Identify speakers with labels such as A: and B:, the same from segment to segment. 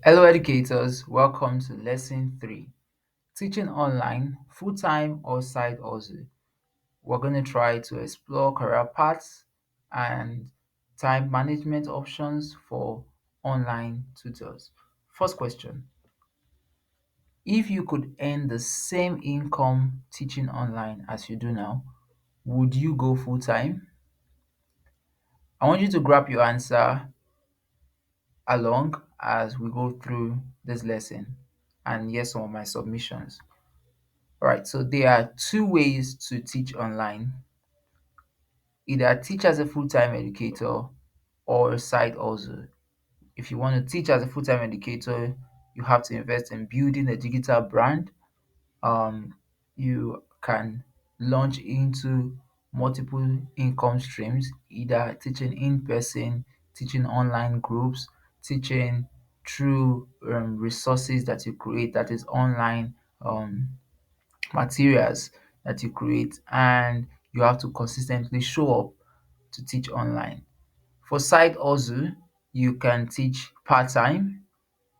A: Hello, educators. Welcome to lesson 3, teaching online, full time or side hustle. We're going to try to explore career paths and time management options for online tutors. First question: if you could earn the same income teaching online as you do now, would you go full time? I want you to grab your answer along as we go through this lesson and hear some of my submissions. All right, so there are two ways to teach online: either teach as a full time educator or a side hustle. If you want to teach as a full time educator, you have to invest in building a digital brand. You can launch into multiple income streams, either teaching in person, teaching online groups, teaching through resources that you create, that is online materials that you create, and you have to consistently show up to teach online. For side hustle, you can teach part-time,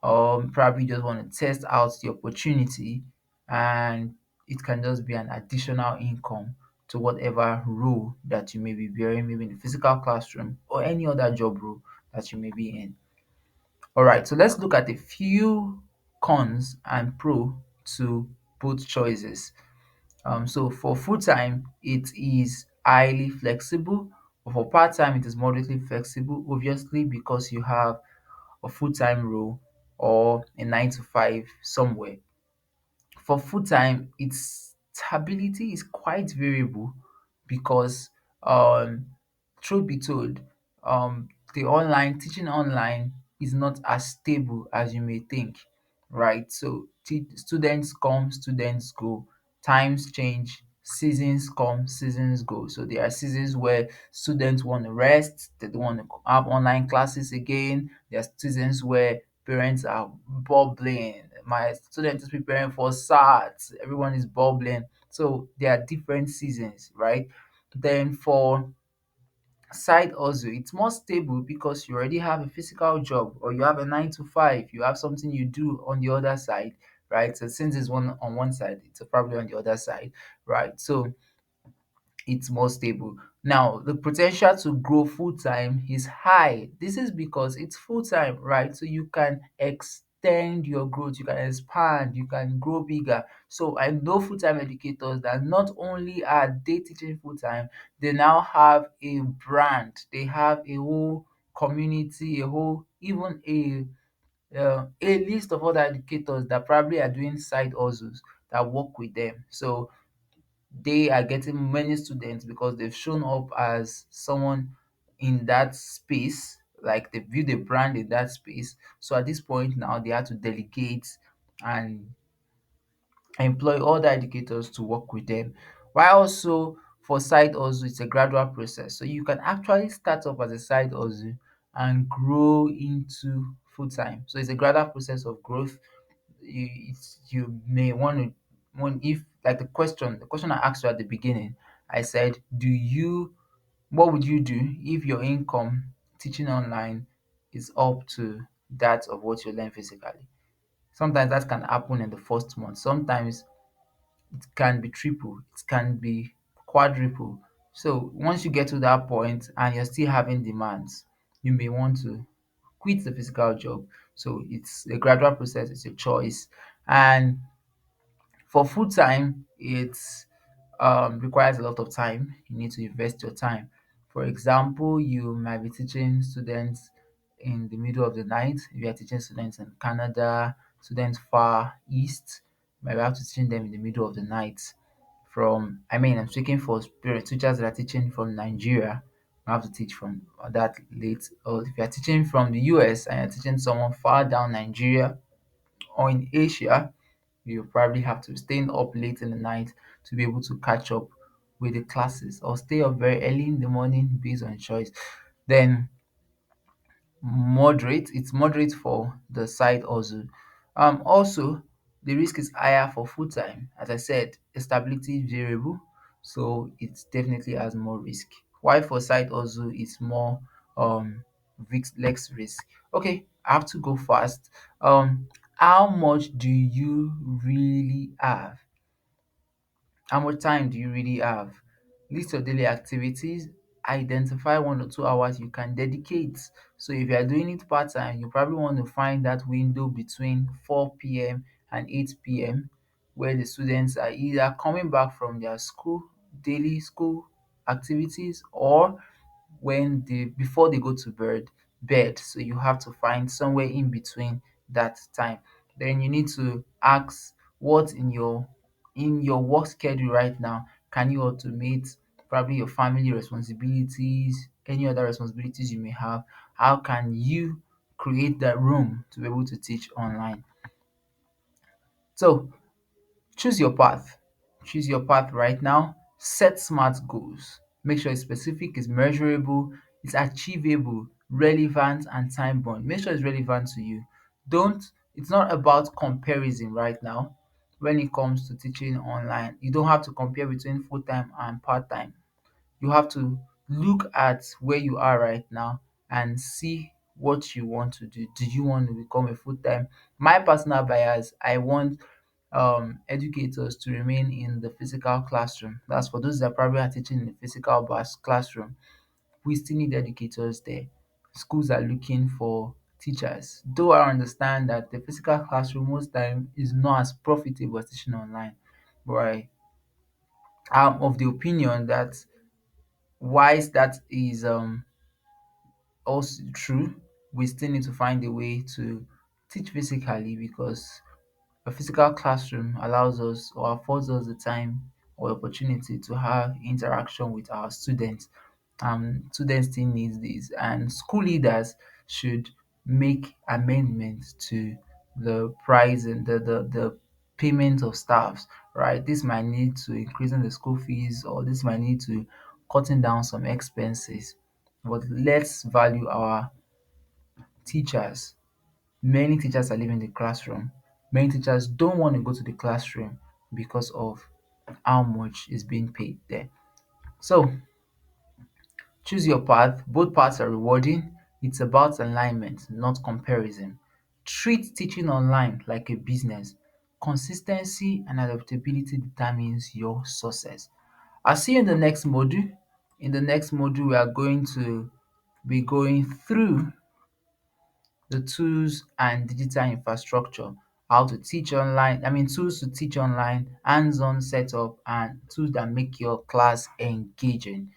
A: or probably just want to test out the opportunity, and it can just be an additional income to whatever role that you may be bearing, maybe in the physical classroom or any other job role that you may be in. All right, so let's look at a few cons and pro to both choices. So for full time, it is highly flexible, but for part time, it is moderately flexible, obviously, because you have a full time role or a 9 to 5 somewhere. For full time, its stability is quite variable because, um, truth be told, the online teaching online is not as stable as you may think, right? So students come, students go, times change, seasons come, seasons go. So there are seasons where students want to rest, they don't want to have online classes again. There are seasons where parents are bubbling. My student is preparing for SAT. Everyone is bubbling. So there are different seasons, right? Then for side hustle, it's more stable because you already have a physical job, or you have a 9 to 5. You have something you do on the other side, right? So since it's one on one side, it's probably on the other side, right? So it's more stable. Now, the potential to grow full time is high. This is because it's full time, right? So you can extend your growth, you can expand, you can grow bigger. So I know full time educators that not only are they teaching full time, they now have a brand, they have a whole community, a whole, even a list of other educators that probably are doing side hustles that work with them. So they are getting many students because they've shown up as someone in that space, like they build a brand in that space. So at this point now, they have to delegate and employ other educators to work with them. While also for side hustle, it's a gradual process. So you can actually start off as a side hustle and grow into full time. So it's a gradual process of growth. You may want to, when if like the question I asked you at the beginning, I said, do you what would you do if your income teaching online is up to that of what you learn physically? Sometimes that can happen in the first month. Sometimes it can be triple, it can be quadruple. So once you get to that point and you're still having demands, you may want to quit the physical job. So it's a gradual process, it's a choice. And for full time, it requires a lot of time. You need to invest your time. For example, you might be teaching students in the middle of the night. If you are teaching students in Canada, students far east, you might have to teaching them in the middle of the night. I'm speaking for spirit teachers that are teaching from Nigeria. You have to teach from that late. Or if you are teaching from the US and you're teaching someone far down Nigeria or in Asia, you probably have to stay up late in the night to be able to catch up with the classes, or stay up very early in the morning based on choice. Then it's moderate for the side hustle. Also, the risk is higher for full time. As I said, stability is variable, so it definitely has more risk. While for side hustle, it's more risk less risk. Okay, I have to go fast. How much do you really have? How much time do you really have? List your daily activities. Identify 1 or 2 hours you can dedicate. So if you are doing it part time, you probably want to find that window between 4 p.m. and 8 p.m. where the students are either coming back from their daily school activities, or when they before they go to bed. So you have to find somewhere in between that time. Then you need to ask what in your work schedule right now can you automate, probably your family responsibilities, any other responsibilities you may have. How can you create that room to be able to teach online? So choose your path. Choose your path right now. Set smart goals. Make sure it's specific, it's measurable, it's achievable, relevant, and time bound. Make sure it's relevant to you. Don't, it's not about comparison right now when it comes to teaching online. You don't have to compare between full time and part time. You have to look at where you are right now and see what you want to do. Do you want to become a full time? My personal bias, I want educators to remain in the physical classroom. That's for those that probably are teaching in the physical classroom. We still need educators there. Schools are looking for teachers. Though I understand that the physical classroom most time is not as profitable as teaching online, but I'm of the opinion that whilst that is also true, we still need to find a way to teach physically, because a physical classroom allows us or affords us the time or opportunity to have interaction with our students. Students still need this, and school leaders should make amendments to the price and the payment of staffs. Right, this might need to increasing the school fees, or this might need to cutting down some expenses. But let's value our teachers. Many teachers are leaving the classroom. Many teachers don't want to go to the classroom because of how much is being paid there. So choose your path. Both paths are rewarding. It's about alignment, not comparison. Treat teaching online like a business. Consistency and adaptability determines your success. I'll see you in the next module. In the next module, we are going to be going through the tools and digital infrastructure, how to teach online, tools to teach online, hands-on setup, and tools that make your class engaging.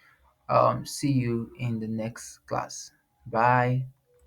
A: See you in the next class. Bye.